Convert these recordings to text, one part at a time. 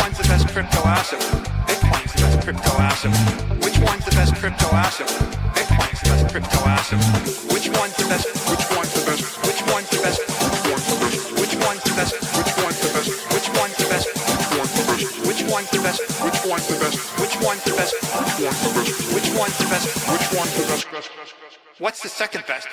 one's the best crypto asset? Bitcoin's the best crypto asset. Which one's the best crypto asset? Bitcoin's the best crypto asset. Which one's the best? Which one's the best? Which one's the best? Which one's the best? Which one's the best? Which one's the best? Which one's the best? Which one's the best? Which one's the best? Which one's the best? Which one's the best? What's the second best?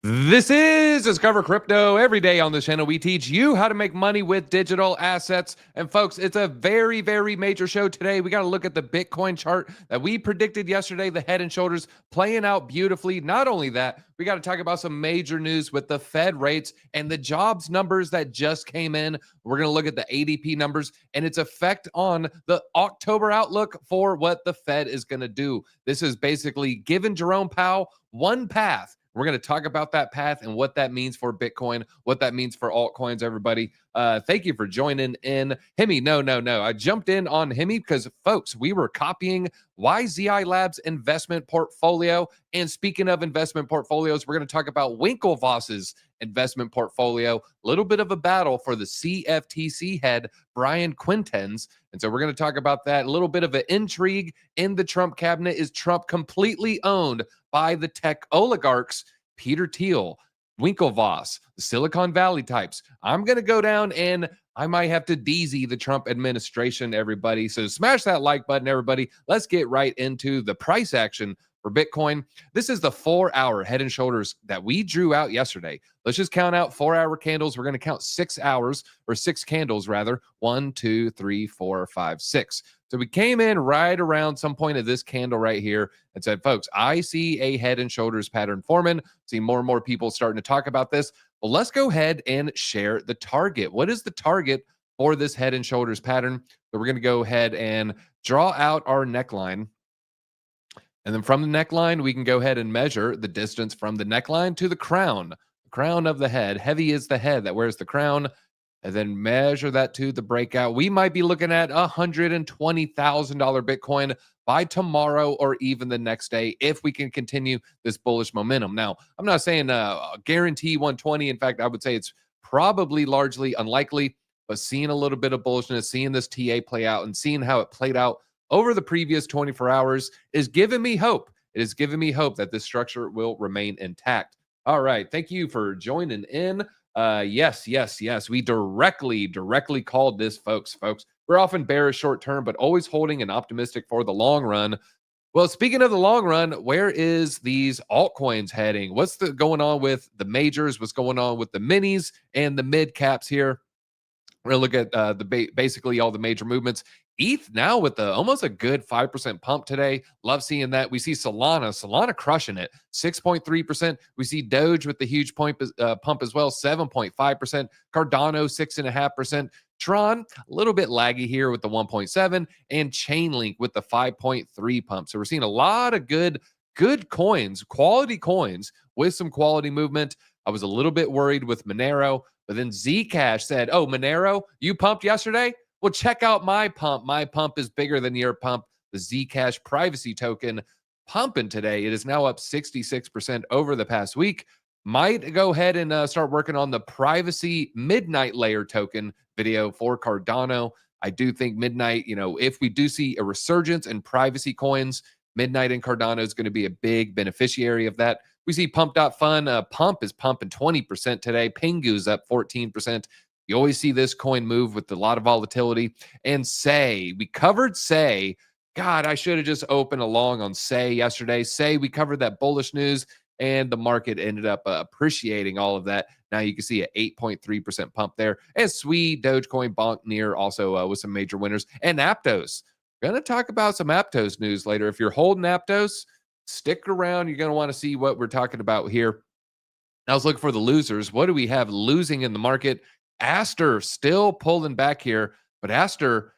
This is Discover Crypto. Every day on this channel, we teach you how to make money with digital assets. And folks, it's a very, very major show today. We got to look at the Bitcoin chart that we predicted yesterday, the head and shoulders playing out beautifully. Not only that, we got to talk about some major news with the Fed rates and the jobs numbers that just came in. We're going to look at the ADP numbers and its effect on the October outlook for what the Fed is going to do. This is basically giving Jerome Powell one path. We're going to talk about that path and what that means for Bitcoin, what that means for altcoins, everybody. Thank you for joining in. Hemi, no. I jumped in on Hemi because, folks, we were copying YZI Labs investment portfolio. And speaking of investment portfolios, we're going to talk about Winklevoss's investment portfolio. A little bit of a battle for the CFTC head, Brian Quintenz. And so we're going to talk about that. A little bit of an intrigue in the Trump cabinet. Is Trump completely owned by the tech oligarchs, Peter Thiel, Winklevoss, the Silicon Valley types? I'm going to go down and I might have to DZ the Trump administration, everybody. So smash that like button, everybody. Let's get right into the price action for Bitcoin. This is the 4-hour head and shoulders that we drew out yesterday. Let's just count out 4-hour candles. We're going to count 6 hours, or 6 candles rather. 1, 2, 3, 4, 5, 6. So we came in right around some point of this candle right here and said, folks, I see a head and shoulders pattern forming. See more and more people starting to talk about this. Well, let's go ahead and share the target. What is the target for this head and shoulders pattern? So we're going to go ahead and draw out our neckline. And then from the neckline, we can go ahead and measure the distance from the neckline to the crown of the head. Heavy is the head that wears the crown. And then measure that to the breakout. We might be looking at $120,000 Bitcoin by tomorrow or even the next day if we can continue this bullish momentum. Now, I'm not saying guarantee 120. In fact, I would say it's probably largely unlikely, but seeing a little bit of bullishness, seeing this TA play out and seeing how it played out over the previous 24 hours is giving me hope. It is giving me hope that this structure will remain intact. All right. Thank you for joining in. Yes. We directly called this, folks. We're often bearish short term, but always holding and optimistic for the long run. Well, speaking of the long run, where is these altcoins heading? What's going on with the majors? What's going on with the minis and the mid caps here? We're going to look at basically all the major movements. ETH now with almost a good 5% pump today. Love seeing that. We see Solana crushing it, 6.3%. We see Doge with the huge pump as well, 7.5%. Cardano, 6.5%. Tron, a little bit laggy here with the 1.7, and Chainlink with the 5.3 pump. So we're seeing a lot of good coins, quality coins with some quality movement. I was a little bit worried with Monero, but then Zcash said, oh, Monero, you pumped yesterday? Well, check out my pump. My pump is bigger than your pump. The Zcash privacy token pumping today. It is now up 66% over the past week. Might go ahead and start working on the privacy midnight layer token video for Cardano. I do think midnight, if we do see a resurgence in privacy coins, midnight and Cardano is going to be a big beneficiary of that. We see Pump.Fun. Pump is pumping 20% today. Pingu's up 14%. You always see this coin move with a lot of volatility. And Say, we covered Say. God, I should have just opened along on Say yesterday. Say, we covered that bullish news, and the market ended up appreciating all of that. Now you can see an 8.3% pump there. And Sui, Dogecoin, Bonk, Near also with some major winners. And Aptos. Going to talk about some Aptos news later. If you're holding Aptos, stick around. You're going to want to see what we're talking about here. I was looking for the losers. What do we have losing in the market? Aster still pulling back here, but Aster,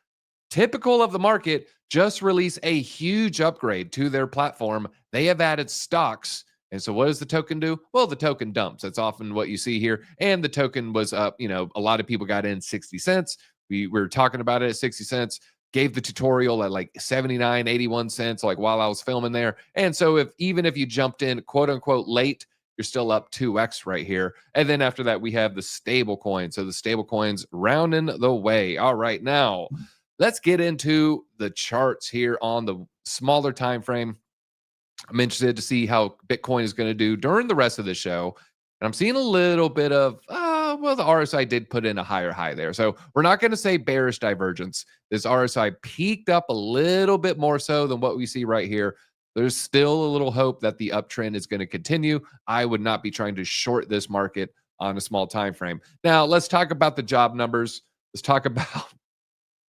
typical of the market, just released a huge upgrade to their platform. They have added stocks. And so what does the token do? Well, the token dumps. That's often what you see here. And the token was up, a lot of people got in 60 cents. We were talking about it at 60 cents. gave the tutorial at like 79, 81 cents, like while I was filming there. And so even if you jumped in quote unquote late, you're still up 2x right here. And then after that, we have the stable coin. So the stable coins rounding the way. All right, now let's get into the charts here on the smaller time frame. I'm interested to see how Bitcoin is going to do during the rest of the show. And I'm seeing a little bit of, well, the RSI did put in a higher high there. So we're not going to say bearish divergence. This RSI peaked up a little bit more so than what we see right here. There's still a little hope that the uptrend is going to continue. I would not be trying to short this market on a small time frame. Now, let's talk about the job numbers. Let's talk about,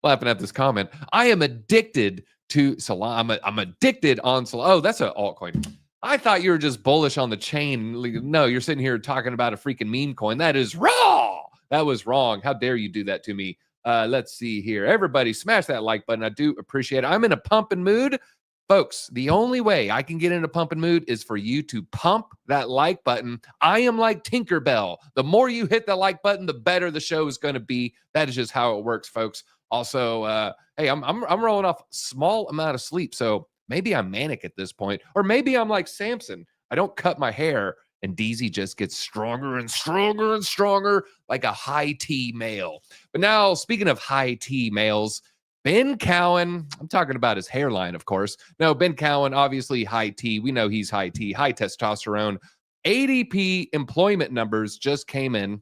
laughing at this comment, I am addicted to Solana. I'm addicted on Solana. Oh, that's an altcoin. I thought you were just bullish on the chain. No, you're sitting here talking about a freaking meme coin. That is wrong. That was wrong. How dare you do that to me? Let's see here. Everybody smash that like button. I do appreciate it. I'm in a pumping mood. Folks, the only way I can get in a pumping mood is for you to pump that like button. I am like Tinkerbell. The more you hit the like button, the better the show is going to be. That is just how it works, folks. Also, hey, I'm rolling off small amount of sleep, so maybe I'm manic at this point, or maybe I'm like Samson. I don't cut my hair, and DZ just gets stronger and stronger and stronger, like a high T male. But now, speaking of high T males, Ben Cowan, I'm talking about his hairline, of course. No, Ben Cowan, obviously high T. We know he's high T, high testosterone. ADP employment numbers just came in.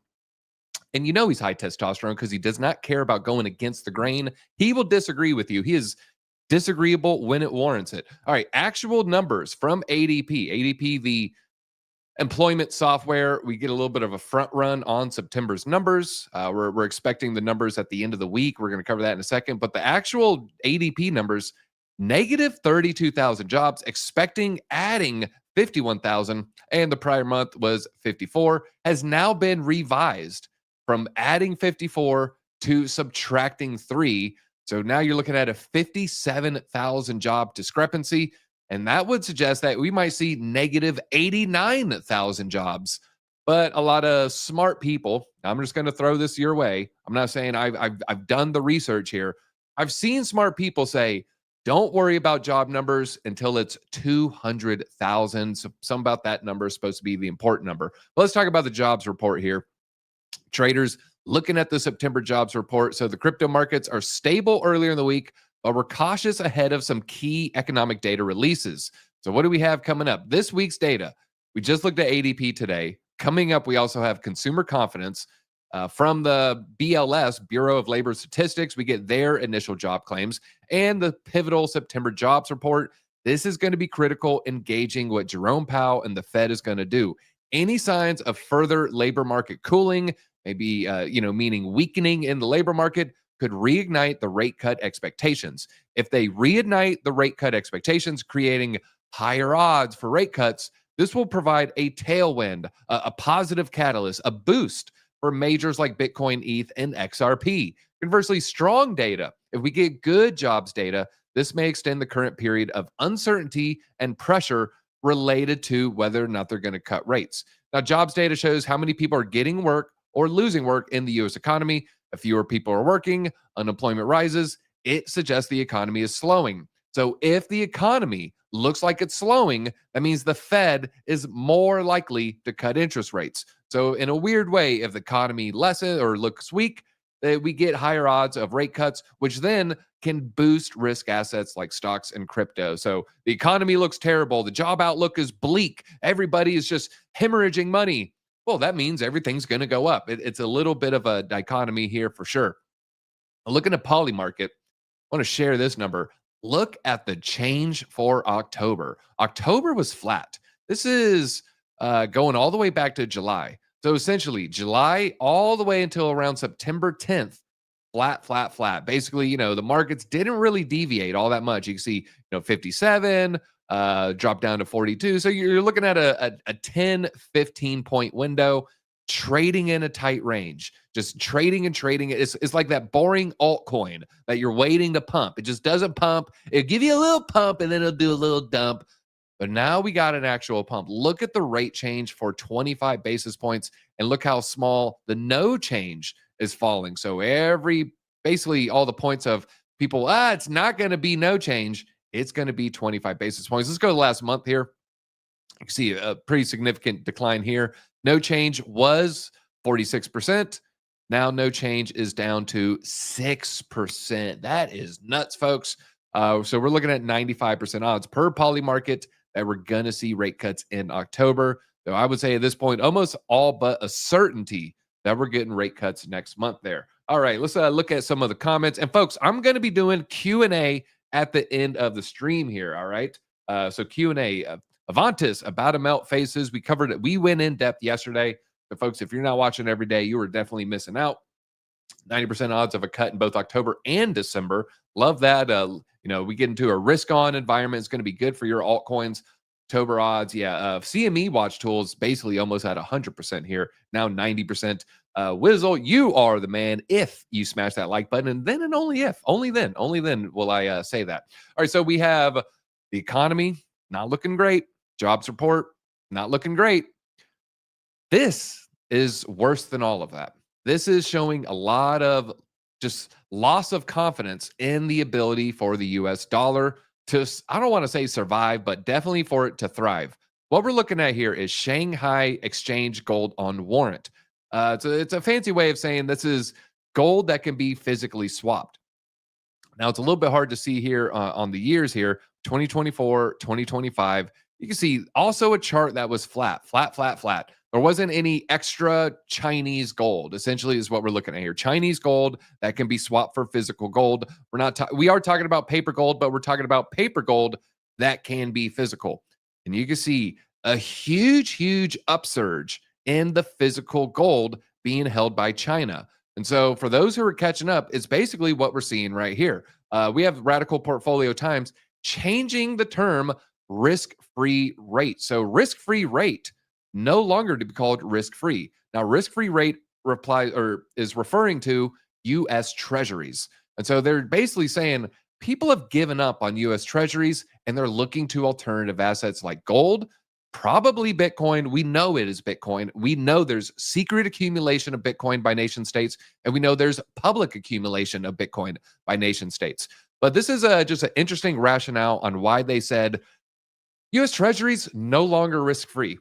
And you know he's high testosterone because he does not care about going against the grain. He will disagree with you. He is disagreeable when it warrants it. All right, actual numbers from ADP. ADP, the employment software, we get a little bit of a front run on September's numbers. We're expecting the numbers at the end of the week. We're going to cover that in a second. But the actual ADP numbers, negative 32,000 jobs, expecting adding 51,000, and the prior month was 54, has now been revised from adding 54 to subtracting 3. So now you're looking at a 57,000 job discrepancy. And that would suggest that we might see negative 89,000 jobs. But a lot of smart people, I'm just going to throw this your way. I'm not saying I've done the research here. I've seen smart people say, don't worry about job numbers until it's 200,000. So some about that number is supposed to be the important number. But let's talk about the jobs report here. Traders looking at the September jobs report. So the crypto markets are stable earlier in the week, but we're cautious ahead of some key economic data releases. So what do we have coming up? This week's data. We just looked at ADP today. Coming up, we also have consumer confidence from the BLS, Bureau of Labor Statistics. We get their initial job claims and the pivotal September jobs report. This is going to be critical in gauging what Jerome Powell and the Fed is going to do. Any signs of further labor market cooling, maybe, meaning weakening in the labor market, could reignite the rate cut expectations. If they reignite the rate cut expectations, creating higher odds for rate cuts, this will provide a tailwind, a positive catalyst, a boost for majors like Bitcoin, ETH, and XRP. Conversely, strong data, if we get good jobs data, this may extend the current period of uncertainty and pressure related to whether or not they're going to cut rates. Now, jobs data shows how many people are getting work or losing work in the U.S. economy. If fewer people are working, unemployment rises, it suggests the economy is slowing. So if the economy looks like it's slowing, that means the Fed is more likely to cut interest rates. So in a weird way, if the economy lessens or looks weak, we get higher odds of rate cuts, which then can boost risk assets like stocks and crypto. So the economy looks terrible. The job outlook is bleak. Everybody is just hemorrhaging money. Well, that means everything's going to go up. It's a little bit of a dichotomy here for sure. Looking at Polymarket, I want to share this number. Look at the change for October. October was flat. This is going all the way back to July. So essentially, July all the way until around September 10th, flat, flat, flat. Basically, the markets didn't really deviate all that much. You can see, 57, drop down to 42. So you're looking at a 10, 15 point window, trading in a tight range, just trading and trading. It's like that boring altcoin that you're waiting to pump. It just doesn't pump. It'll give you a little pump and then it'll do a little dump. But now we got an actual pump. Look at the rate change for 25 basis points and look how small the no change is falling. So basically all the points of people, it's not going to be no change. It's going to be 25 basis points. Let's go to the last month here. You can see a pretty significant decline here. No change was 46%. Now no change is down to 6%. That is nuts, folks. So we're looking at 95% odds per poly market that we're going to see rate cuts in October. So I would say at this point, almost all but a certainty that we're getting rate cuts next month there. All right, let's look at some of the comments. And folks, I'm going to be doing Q&A at the end of the stream here, all right? So Q&A, Avantis, about to melt faces. We covered it. We went in depth yesterday. So folks, if you're not watching every day, you are definitely missing out. 90% odds of a cut in both October and December. Love that. We get into a risk on environment. It's going to be good for your altcoins. October odds. Yeah. CME watch tools basically almost at 100% here. Now 90%. Wizzle, you are the man if you smash that like button. And then and only then will I say that. All right. So we have the economy not looking great. Jobs report not looking great. This is worse than all of that. This is showing a lot of just loss of confidence in the ability for the US dollar to, I don't want to say survive, but definitely for it to thrive. What we're looking at here is Shanghai Exchange Gold on warrant. It's a fancy way of saying this is gold that can be physically swapped. Now, it's a little bit hard to see here on the years here, 2024, 2025. You can see also a chart that was flat. There wasn't any extra Chinese gold, essentially, is what we're looking at here. Chinese gold that can be swapped for physical gold. We are talking about paper gold, but we're talking about paper gold that can be physical. And you can see a huge upsurge in the physical gold being held by China. And so for those who are catching up, it's basically what we're seeing right here. We have Radical Portfolio Times changing the term risk-free rate. So risk-free rate no longer to be called risk-free. Now, risk-free rate is referring to U.S. Treasuries. And so they're basically saying people have given up on U.S. Treasuries and they're looking to alternative assets like gold, probably Bitcoin. We know it is Bitcoin. We know there's secret accumulation of Bitcoin by nation states, and we know there's public accumulation of Bitcoin by nation states. But this is just an interesting rationale on why they said U.S. Treasuries no longer risk-free.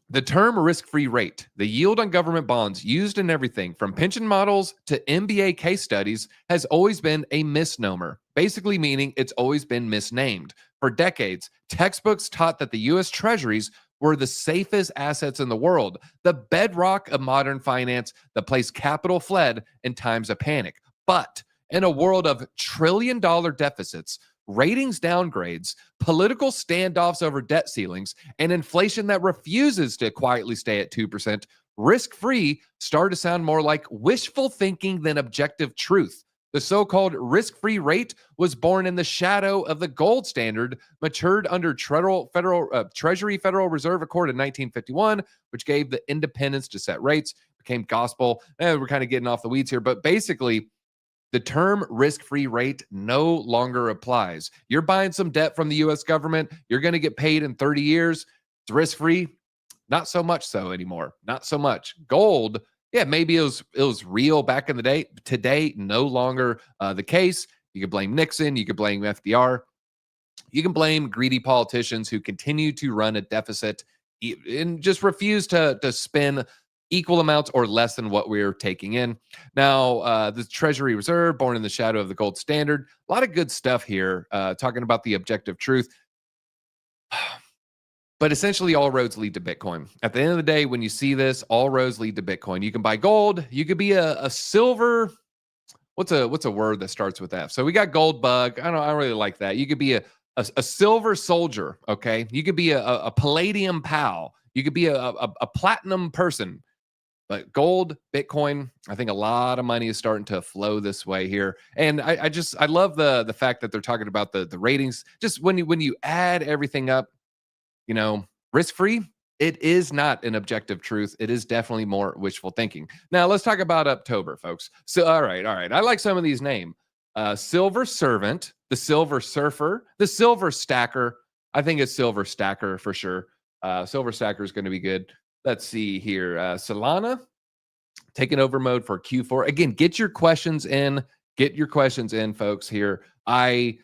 The term risk-free rate, the yield on government bonds used in everything from pension models to MBA case studies, has always been a misnomer, basically meaning it's always been misnamed. For decades, textbooks taught that the U.S. Treasuries were the safest assets in the world, the bedrock of modern finance, the place capital fled in times of panic. But in a world of trillion-dollar deficits, ratings downgrades, political standoffs over debt ceilings, and inflation that refuses to quietly stay at 2%, risk-free started to sound more like wishful thinking than objective truth. The so-called risk-free rate was born in the shadow of the gold standard, matured under Treasury Federal Reserve Accord in 1951, which gave the independence to set rates, became gospel. We're kind of getting off the weeds here, but basically, the term risk-free rate no longer applies. You're buying some debt from the U.S. government. You're going to get paid in 30 years. It's risk-free. Not so much so anymore. Not so much. Gold, yeah, maybe it was real back in the day. Today, no longer the case. You could blame Nixon. You could blame FDR. You can blame greedy politicians who continue to run a deficit and just refuse to spend equal amounts or less than what we're taking in. Now, the Treasury Reserve, born in the shadow of the gold standard. A lot of good stuff here, talking about the objective truth. But essentially, all roads lead to Bitcoin. At the end of the day, when you see this, all roads lead to Bitcoin. You can buy gold. You could be a silver. What's a word that starts with F? So we got gold bug. I don't really like that. You could be a silver soldier. Okay, you could be a palladium pal. You could be a platinum person. But gold, Bitcoin, I think a lot of money is starting to flow this way here. And I love the fact that they're talking about the ratings. Just when you add everything up, risk-free, it is not an objective truth. It is definitely more wishful thinking. Now, let's talk about October, folks. So, all right. I like some of these names. Silver Servant, the Silver Surfer, the Silver Stacker. I think it's Silver Stacker for sure. Silver Stacker is going to be good. Let's see here. Solana, taking over mode for Q4. Again, get your questions in. Get your questions in, folks, here. I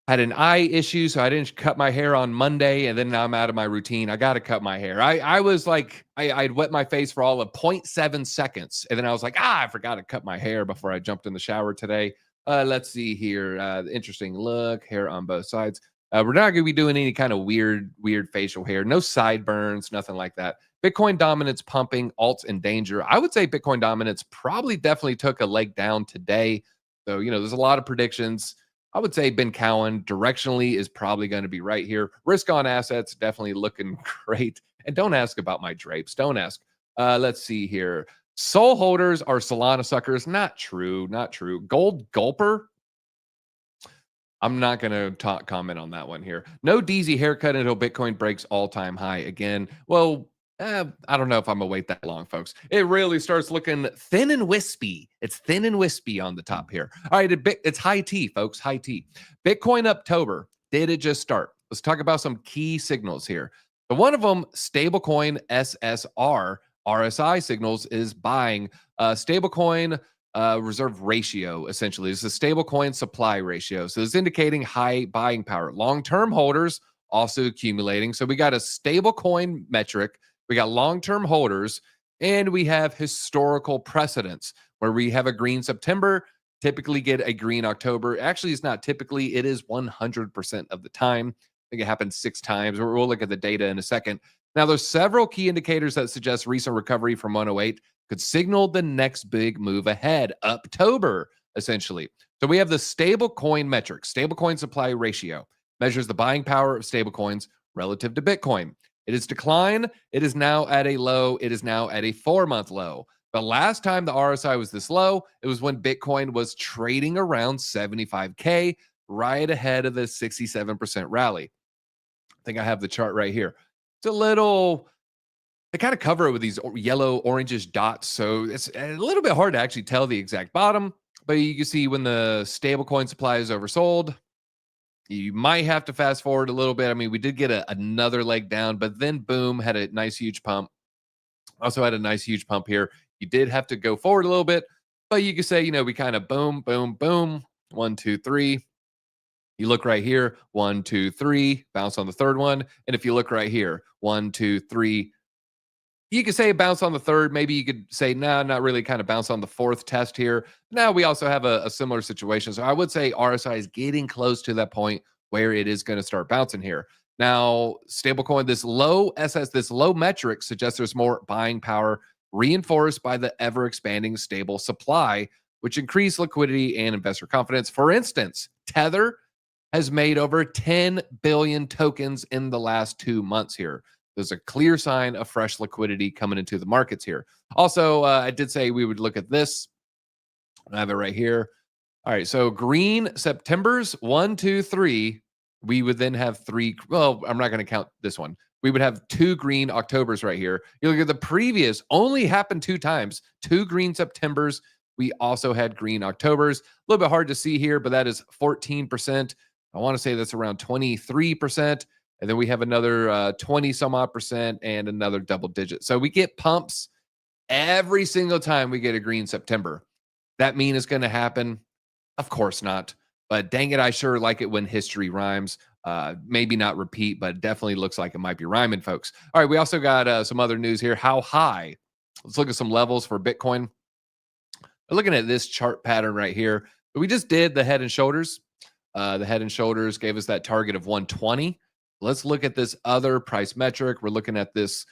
had an eye issue, so I didn't cut my hair on Monday, and then now I'm out of my routine. I got to cut my hair. I was like, I'd wet my face for all of 0.7 seconds, and then I was like, I forgot to cut my hair before I jumped in the shower today. Let's see here. Interesting look, hair on both sides. We're not going to be doing any kind of weird facial hair. No sideburns, nothing like that. Bitcoin dominance pumping, alts in danger. I would say Bitcoin dominance probably definitely took a leg down today. So, there's a lot of predictions. I would say Ben Cowan directionally is probably going to be right here. Risk on assets definitely looking great. And don't ask about my drapes. Don't ask. Let's see here. Soul holders are Solana suckers. Not true. Not true. Gold gulper. I'm not going to comment on that one here. No DZ haircut until Bitcoin breaks all-time high again. Well, I don't know if I'm going to wait that long, folks. It really starts looking thin and wispy. It's thin and wispy on the top here. All right, it's high T, folks, high T. Bitcoin October. Did it just start? Let's talk about some key signals here. So one of them, stablecoin SSR, RSI signals, is buying stablecoin reserve ratio, essentially. It's a stablecoin supply ratio. So it's indicating high buying power. Long-term holders also accumulating. So we got a stablecoin metric. We got long-term holders, and we have historical precedents where we have a green September, typically get a green October. Actually, it's not typically. It is 100% of the time. I think it happens 6 times. We'll look at the data in a second. Now, there's several key indicators that suggest recent recovery from 108 could signal the next big move ahead, October, essentially. So we have the stablecoin metric, stablecoin supply ratio, measures the buying power of stablecoins relative to Bitcoin. It has declined. It is now at a low. It is now at a 4-month low. The last time the RSI was this low, it was when Bitcoin was trading around 75K, right ahead of the 67% rally. I think I have the chart right here. It's a little, they kind of cover it with these yellow orangish dots. So it's a little bit hard to actually tell the exact bottom, but you can see when the stablecoin supply is oversold. You might have to fast forward a little bit. I mean, we did get another leg down, but then boom, had a nice huge pump. Also had a nice huge pump here. You did have to go forward a little bit, but you could say, we kind of boom, boom, boom, 1, 2, 3. You look right here, 1, 2, 3, bounce on the third one. And if you look right here, 1, 2, 3, you could say bounce on the third. Maybe you could say, nah, not really, kind of bounce on the fourth test here. Now we also have a similar situation. So I would say RSI is getting close to that point where it is going to start bouncing here. Now, stablecoin, this low metric suggests there's more buying power reinforced by the ever expanding stable supply, which increase liquidity and investor confidence. For instance, Tether has made over 10 billion tokens in the last 2 months here. There's a clear sign of fresh liquidity coming into the markets here. Also, I did say we would look at this. I have it right here. All right, so green Septembers, 1, 2, 3. We would then have 3. Well, I'm not going to count this one. We would have 2 green Octobers right here. You look at the previous, only happened 2 times. 2 green Septembers. We also had green Octobers. A little bit hard to see here, but that is 14%. I want to say that's around 23%. And then we have another 20 some odd percent and another double digit. So we get pumps every single time we get a green September. That mean it's going to happen? Of course not. But dang it, I sure like it when history rhymes. Maybe not repeat, but it definitely looks like it might be rhyming, folks. All right, we also got some other news here. How high? Let's look at some levels for Bitcoin. We're looking at this chart pattern right here. We just did the head and shoulders. The head and shoulders gave us that target of 120. Let's look at this other price metric. We're looking at this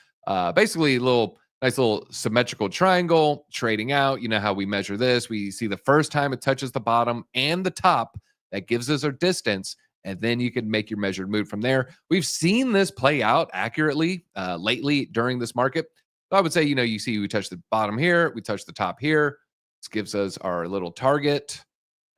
basically nice little symmetrical triangle trading out. You know how we measure this. We see the first time it touches the bottom and the top. That gives us our distance. And then you can make your measured move from there. We've seen this play out accurately lately during this market. So I would say, you see we touch the bottom here. We touch the top here. This gives us our little target.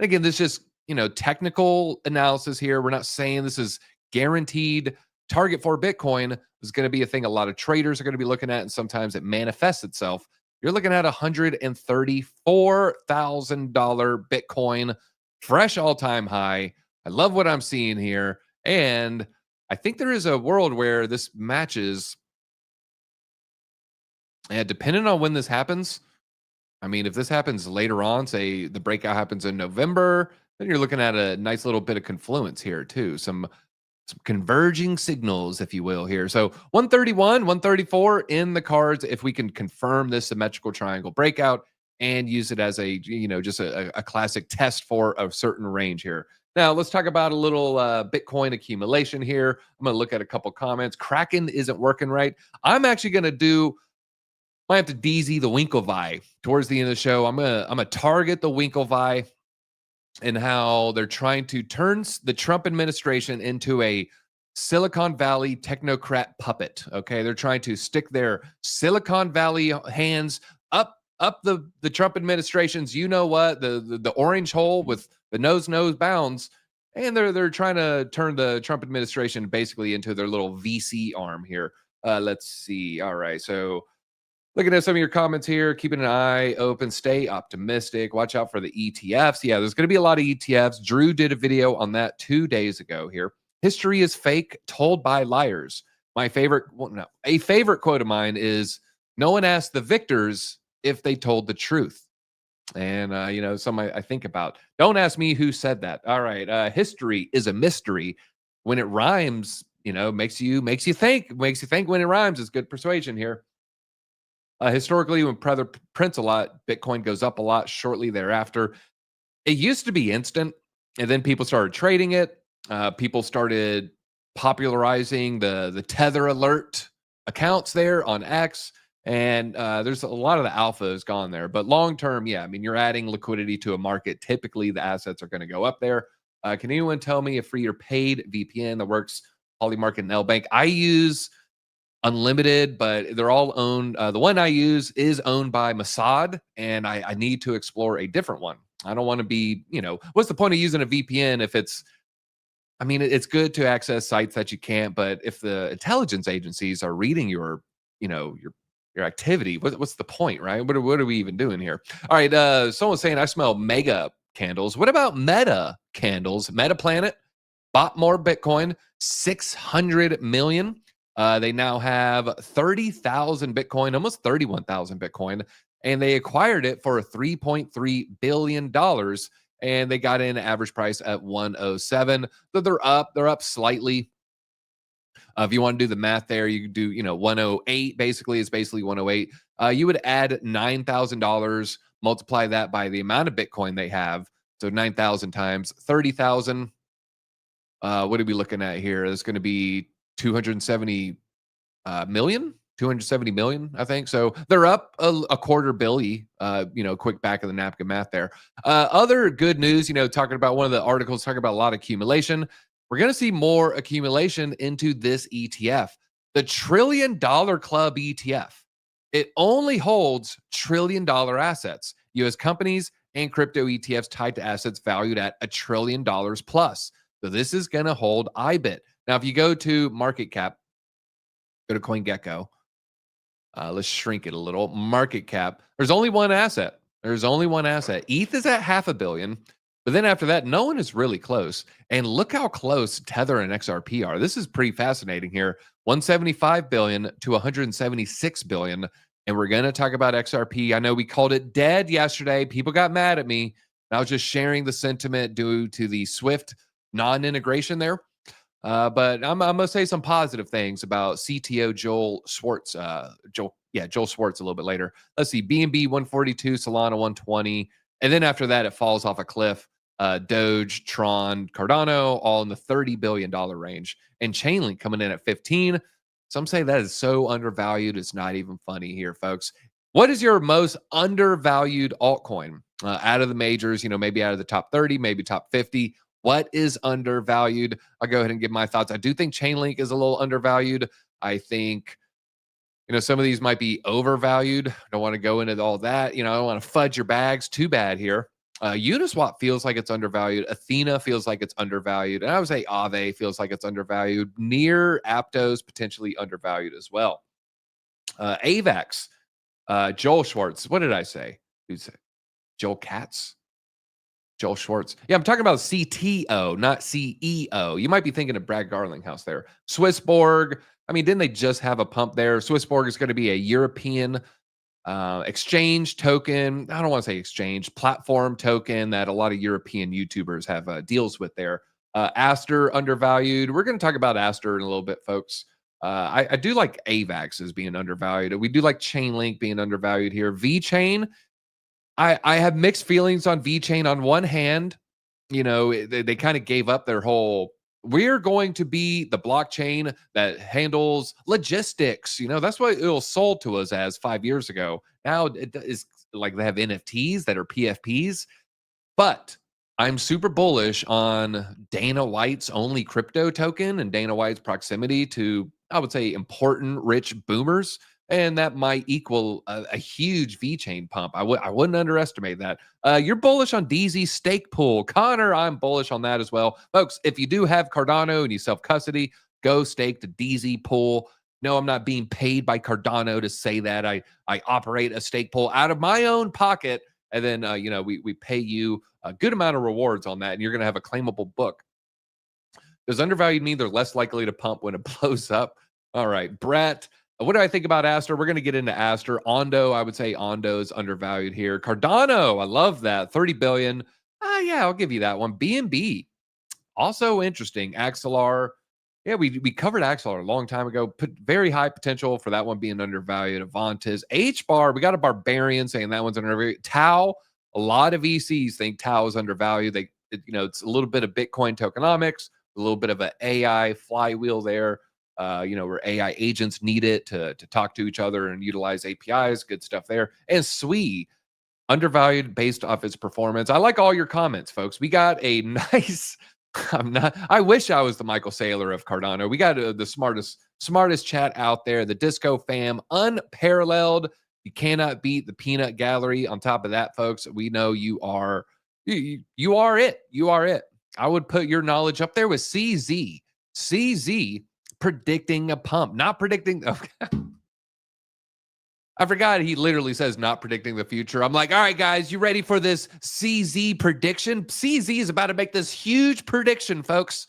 And again, this is just, technical analysis here. We're not saying this is guaranteed target for Bitcoin. Is going to be a thing a lot of traders are going to be looking at, and sometimes it manifests itself. You're looking at $134,000 Bitcoin, fresh all-time high. I love what I'm seeing here, and I think there is a world where this matches. And depending on when this happens, I mean, if this happens later on, say the breakout happens in November, then you're looking at a nice little bit of confluence here too. Some converging signals, if you will, here. So 131, 134 in the cards if we can confirm this symmetrical triangle breakout and use it as a, just a classic test for a certain range here. Now, let's talk about a little Bitcoin accumulation here. I'm going to look at a couple comments. Kraken isn't working right. I'm actually going to might have to DZ the Winklevi towards the end of the show. I'm gonna target the Winklevi and how they're trying to turn the Trump administration into a Silicon Valley technocrat puppet. Okay, they're trying to stick their Silicon Valley hands up the Trump administration's, the orange hole with the nose bounds, and they're trying to turn the Trump administration basically into their little VC arm here. Let's see. All right, so looking at some of your comments here, keeping an eye open, stay optimistic, watch out for the ETFs. Yeah, there's going to be a lot of ETFs. Drew did a video on that 2 days ago here. History is fake, told by liars. A favorite quote of mine is, no one asked the victors if they told the truth. And, something I think about. Don't ask me who said that. All right. History is a mystery. When it rhymes, makes you think when it rhymes. It's good persuasion here. Historically, when Tether prints a lot, Bitcoin goes up a lot shortly thereafter. It used to be instant, and then people started trading it. People started popularizing the Tether alert accounts there on X, and there's a lot of the alpha has gone there. But long term, yeah, I mean, you're adding liquidity to a market. Typically, the assets are going to go up there. Can anyone tell me a free or paid VPN that works Polymarket and LBank? I use Unlimited, but they're all owned. The one I use is owned by Mossad, and I need to explore a different one. I don't want to be, what's the point of using a VPN if it's good to access sites that you can't, but if the intelligence agencies are reading your activity, what's the point, right? What are we even doing here? All right, someone's saying I smell mega candles. What about meta candles? Meta Planet bought more Bitcoin, 600 million. They now have 30,000 Bitcoin, almost 31,000 Bitcoin, and they acquired it for $3.3 billion. And they got in average price at 107. So they're up slightly. If you want to do the math there, you could do, 108 basically. It's basically 108. You would add $9,000, multiply that by the amount of Bitcoin they have. So 9,000 times 30,000. What are we looking at here? It's going to be 270 million, I think. So they're up a quarter billion, quick back of the napkin math there. Other good news, talking about one of the articles, talking about a lot of accumulation. We're going to see more accumulation into this ETF, the $1 trillion Club ETF. It only holds $1 trillion assets, U.S. companies and crypto ETFs tied to assets valued at $1 trillion plus. So this is going to hold IBIT. Now, if you go to market cap, go to CoinGecko. Let's shrink it a little. Market cap. There's only one asset. ETH is at $500 million. But then after that, no one is really close. And look how close Tether and XRP are. This is pretty fascinating here. 175 billion to 176 billion. And we're going to talk about XRP. I know we called it dead yesterday. People got mad at me. I was just sharing the sentiment due to the Swift non-integration there. But I'm going to say some positive things about CTO Joel Schwartz. Joel Schwartz a little bit later. Let's see, BNB 142, Solana 120. And then after that, it falls off a cliff. Doge, Tron, Cardano, all in the $30 billion range. And Chainlink coming in at 15. Some say that is so undervalued, it's not even funny here, folks. What is your most undervalued altcoin out of the majors? Maybe out of the top 30, maybe top 50. What is undervalued? I'll go ahead and give my thoughts. I do think Chainlink is a little undervalued. I think, some of these might be overvalued. I don't want to go into all that. I don't want to fudge your bags too bad here. Uniswap feels like it's undervalued. Athena feels like it's undervalued. And I would say Aave feels like it's undervalued. Near Aptos, potentially undervalued as well. AVAX, Joel Schwartz. What did I say? Who'd say? Joel Katz? Joel Schwartz. Yeah, I'm talking about CTO, not CEO. You might be thinking of Brad Garlinghouse there. Swissborg. Didn't they just have a pump there? Swissborg is going to be a European exchange token. I don't want to say exchange, platform token that a lot of European YouTubers have deals with there. Aster, undervalued. We're going to talk about Aster in a little bit, folks. I do like AVAX as being undervalued. We do like Chainlink being undervalued here. VeChain, I have mixed feelings on VeChain. On one hand, they kind of gave up their whole, we're going to be the blockchain that handles logistics. That's what it was sold to us as 5 years ago. Now it is like they have NFTs that are PFPs, but I'm super bullish on Dana White's only crypto token and Dana White's proximity to, I would say, important rich boomers. And that might equal a huge VeChain pump. I wouldn't underestimate that. You're bullish on DZ stake pool. Connor, I'm bullish on that as well. Folks, if you do have Cardano and you self-custody, go stake the DZ pool. No, I'm not being paid by Cardano to say that. I operate a stake pool out of my own pocket. And then, we pay you a good amount of rewards on that. And you're going to have a claimable book. Does undervalued mean they're less likely to pump when it blows up? All right, Brett. What do I think about Aster? We're going to get into Aster. Ondo, I would say Ondo's undervalued here. Cardano, I love that. 30 billion. Yeah, I'll give you that one. BNB, also interesting. Axelar. Yeah, we covered Axelar a long time ago. Put very high potential for that one being undervalued. Avantis. HBAR, we got a Barbarian saying that one's undervalued. Tau, a lot of VCs think Tau is undervalued. It's a little bit of Bitcoin tokenomics, a little bit of an AI flywheel there. Where AI agents need it to talk to each other and utilize APIs, good stuff there. And SWE, undervalued based off its performance. I like all your comments, folks. We got a nice, I wish I was the Michael Saylor of Cardano. We got the smartest chat out there, the Disco fam, unparalleled. You cannot beat the peanut gallery. On top of that, folks, we know you are it. You are it. I would put your knowledge up there with CZ. CZ predicting a pump, not predicting. Okay. I forgot he literally says not predicting the future. I'm like, all right, guys, you ready for this CZ prediction? CZ is about to make this huge prediction, folks.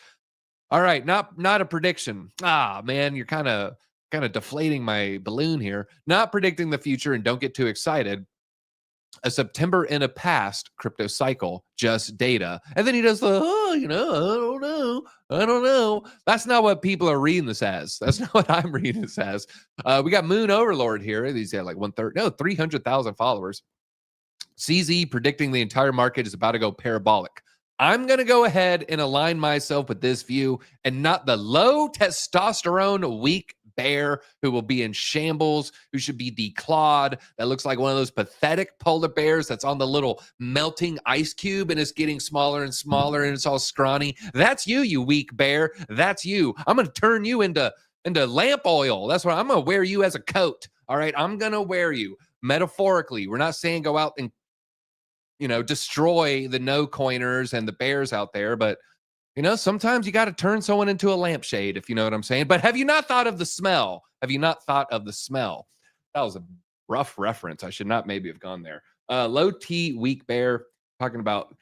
All right, not a prediction. Man, you're kind of deflating my balloon here. Not predicting the future, and don't get too excited. A September in a past crypto cycle, just data. And then he does the, I don't know. That's not what people are reading this as. That's not what I'm reading this as. We got Moon Overlord here. He's got like 300,000 followers. CZ predicting the entire market is about to go parabolic. I'm going to go ahead and align myself with this view and not the low testosterone, weak bear who will be in shambles, who should be declawed, that looks like one of those pathetic polar bears that's on the little melting ice cube and it's getting smaller and smaller and it's all scrawny. That's you weak bear. That's you. I'm going to turn you into lamp oil. That's what I'm going to wear you as a coat. All right, I'm going to wear you metaphorically. We're not saying go out and destroy the no coiners and the bears out there, but sometimes you got to turn someone into a lampshade, if you know what I'm saying. But have you not thought of the smell? Have you not thought of the smell? That was a rough reference. I should not maybe have gone there. Low T, weak bear, talking about.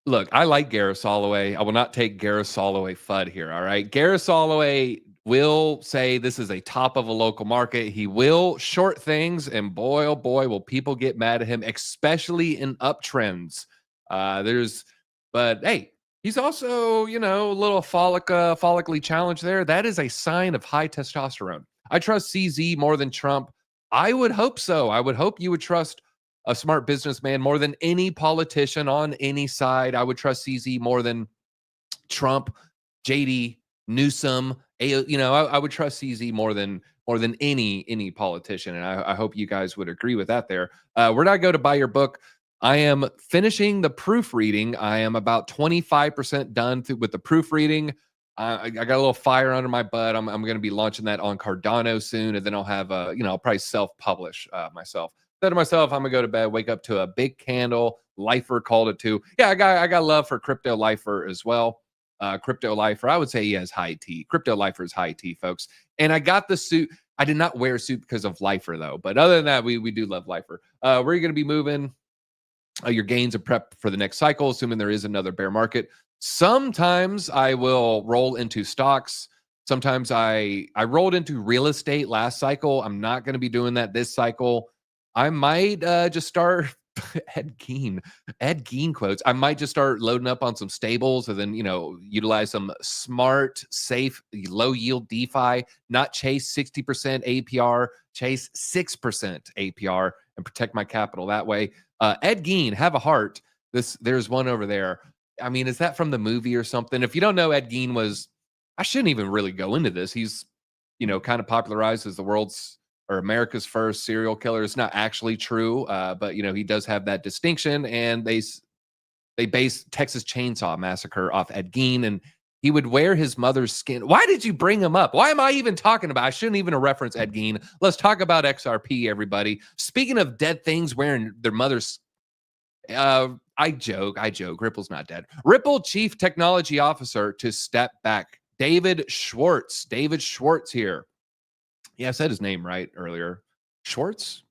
Look, I like Gareth Soloway. I will not take Gareth Soloway FUD here, all right? Gareth Soloway will say this is a top of a local market. He will short things, and boy, oh boy, will people get mad at him, especially in uptrends. But hey, he's also, a little follically challenged there. That is a sign of high testosterone. I trust CZ more than Trump. I would hope so. I would hope you would trust a smart businessman more than any politician on any side. I would trust CZ more than Trump, JD, Newsom. I would trust CZ more than any politician. And I hope you guys would agree with that there. Where do I go to buy your book? I am finishing the proofreading. I am about 25% done with the proofreading. I got a little fire under my butt. I'm going to be launching that on Cardano soon, and then I'll have I'll probably self-publish myself. Said to myself, I'm gonna go to bed, wake up to a big candle. Lifer called it too. Yeah, I got love for Crypto Lifer as well. Crypto Lifer, I would say he has high T. Crypto Lifer is high T, folks. And I got the suit. I did not wear a suit because of Lifer though. But other than that, we do love Lifer. Where are you going to be moving? Your gains are prepped for the next cycle, assuming there is another bear market. Sometimes I will roll into stocks. Sometimes I rolled into real estate last cycle. I'm not going to be doing that this cycle. I might just start Ed Gein, Ed Gein quotes. I might just start loading up on some stables and then, utilize some smart, safe, low yield DeFi, not chase 60% APR, chase 6% APR and protect my capital that way. Ed Gein, have a heart. There's one over there. I mean, is that from the movie or something? If you don't know, Ed Gein I shouldn't even really go into this. He's, kind of popularized as the world's or America's first serial killer. It's not actually true, but he does have that distinction. And they base Texas Chainsaw Massacre off Ed Gein, and he would wear his mother's skin. Why did you bring him up? Why am I even talking about? I shouldn't even reference Ed Gein. Let's talk about XRP, everybody. Speaking of dead things wearing their mother's. I joke. Ripple's not dead. Ripple Chief Technology Officer to step back. David Schwartz. David Schwartz here. Yeah, I said his name right earlier. Schwartz?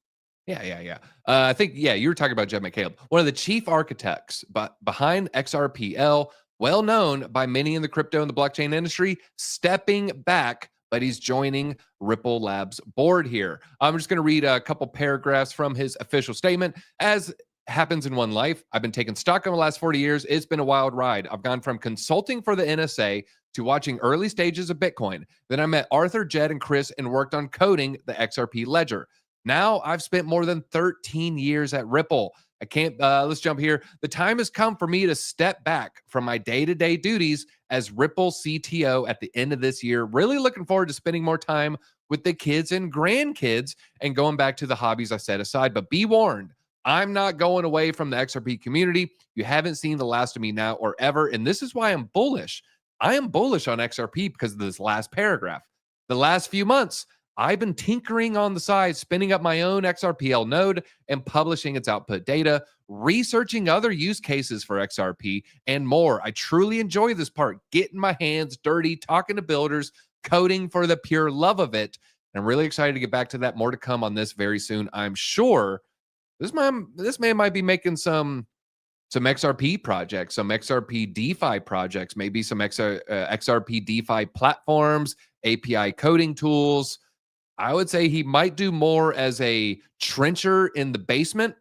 Yeah. I think, you were talking about Jed McCaleb. One of the chief architects behind XRPL, well known by many in the crypto and the blockchain industry, stepping back, but he's joining Ripple Labs board here. I'm just going to read a couple paragraphs from his official statement. As happens in one life, I've been taking stock in the last 40 years. It's been a wild ride. I've gone from consulting for the NSA to watching early stages of Bitcoin. Then I met Arthur, Jed, and Chris and worked on coding the XRP ledger. Now I've spent more than 13 years at Ripple. I can't, let's jump here. The time has come for me to step back from my day-to-day duties as Ripple CTO at the end of this year. Really looking forward to spending more time with the kids and grandkids and going back to the hobbies I set aside. But be warned, I'm not going away from the XRP community. You haven't seen the last of me now or ever. And this is why I'm bullish. I am bullish on XRP because of this last paragraph. The last few months, I've been tinkering on the side, spinning up my own XRPL node and publishing its output data, researching other use cases for XRP, and more. I truly enjoy this part, getting my hands dirty, talking to builders, coding for the pure love of it. And I'm really excited to get back to that. More to come on this very soon. I'm sure this man might be making some XRP projects, some XRP DeFi projects, maybe some XRP DeFi platforms, API coding tools. I would say he might do more as a trencher in the basement,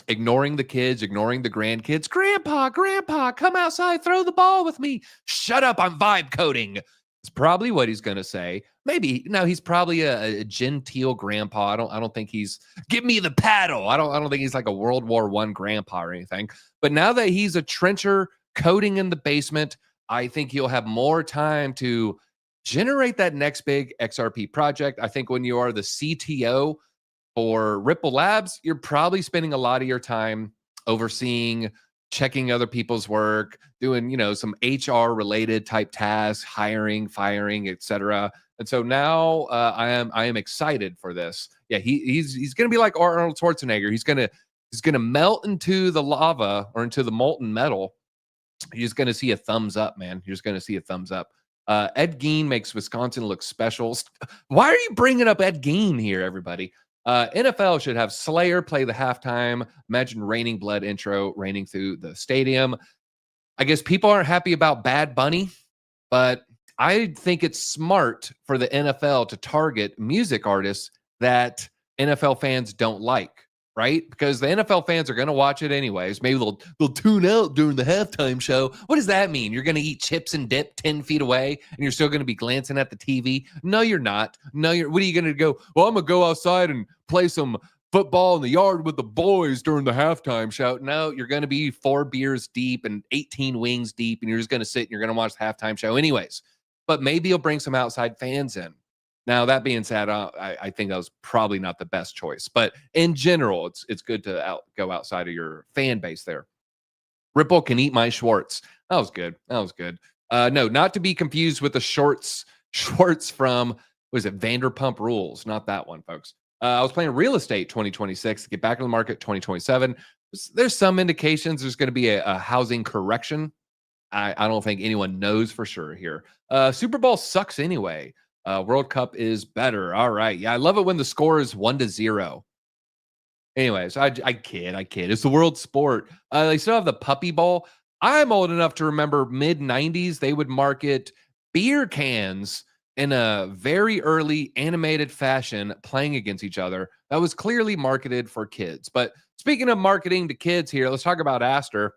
ignoring the kids, ignoring the grandkids. Grandpa, come outside, throw the ball with me. Shut up, I'm vibe coding. It's probably what he's going to say. Maybe. No, he's probably a genteel grandpa. I don't think he's, give me the paddle. I don't think he's like a World War I grandpa or anything. But now that he's a trencher coding in the basement, I think he'll have more time to generate that next big XRP project. I think when you are the CTO for Ripple Labs, you're probably spending a lot of your time overseeing, checking other people's work, doing, some HR related type tasks, hiring, firing, etc. And so now I am excited for this. Yeah, he's going to be like Arnold Schwarzenegger. He's going to melt into the lava or into the molten metal. You're just going to see a thumbs up, man. You're just going to see a thumbs up. Ed Gein makes Wisconsin look special. Why are you bringing up Ed Gein here, everybody? NFL should have Slayer play the halftime. Imagine Raining Blood intro raining through the stadium. I guess people aren't happy about Bad Bunny, but I think it's smart for the NFL to target music artists that NFL fans don't like, right? Because the NFL fans are going to watch it anyways. Maybe they'll tune out during the halftime show. What does that mean? You're going to eat chips and dip 10 feet away and you're still going to be glancing at the TV? No, you're not. What are you going to go? Well, I'm going to go outside and play some football in the yard with the boys during the halftime show. No, you're going to be 4 beers deep and 18 wings deep, and you're just going to sit and you're going to watch the halftime show anyways. But maybe you'll bring some outside fans in. Now, that being said, I think that was probably not the best choice. But in general, it's good to go outside of your fan base there. Ripple can eat my Schwartz. That was good. No, not to be confused with the Schwartz from, was it Vanderpump Rules? Not that one, folks. I was playing real estate 2026, get back in the market 2027. There's some indications there's going to be a housing correction. I don't think anyone knows for sure here. Super Bowl sucks anyway. World Cup is better. All right. Yeah, I love it when the score is 1-0. Anyways, I kid. It's the world sport. They still have the Puppy Bowl. I'm old enough to remember mid-90s, they would market beer cans in a very early animated fashion playing against each other that was clearly marketed for kids. But speaking of marketing to kids here, let's talk about Aster.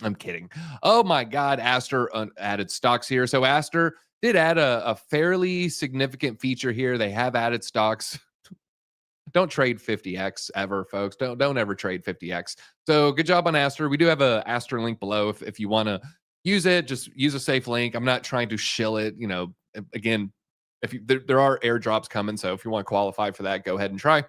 I'm kidding. Oh my God, Aster added stocks here. So Aster did add a fairly significant feature here. They have added stocks. Don't trade 50x ever, folks. Don't ever trade 50x. So good job on Aster. We do have a Aster link below if you want to use it. Just use a safe link. I'm not trying to shill it. You know, again, if you, there are airdrops coming, so if you want to qualify for that, go ahead and try.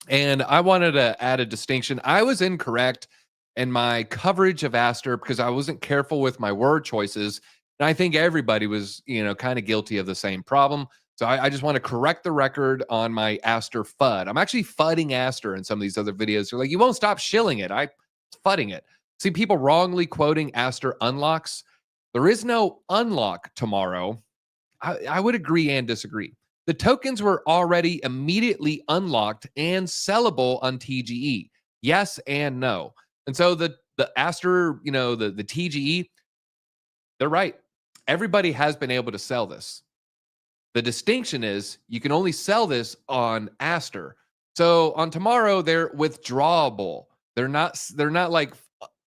And I wanted to add a distinction. I was incorrect in my coverage of Aster because I wasn't careful with my word choices. And I think everybody was, you know, kind of guilty of the same problem. So I just want to correct the record on my Aster FUD. I'm actually fudding Aster in some of these other videos. They're like, you won't stop shilling it. I'm fudding it. See people wrongly quoting Aster unlocks. There is no unlock tomorrow. I would agree and disagree. The tokens were already immediately unlocked and sellable on TGE. Yes and no. And so the Aster, you know, the TGE, they're right. Everybody has been able to sell this. The distinction is you can only sell this on Aster. So on tomorrow, they're withdrawable. They're not like,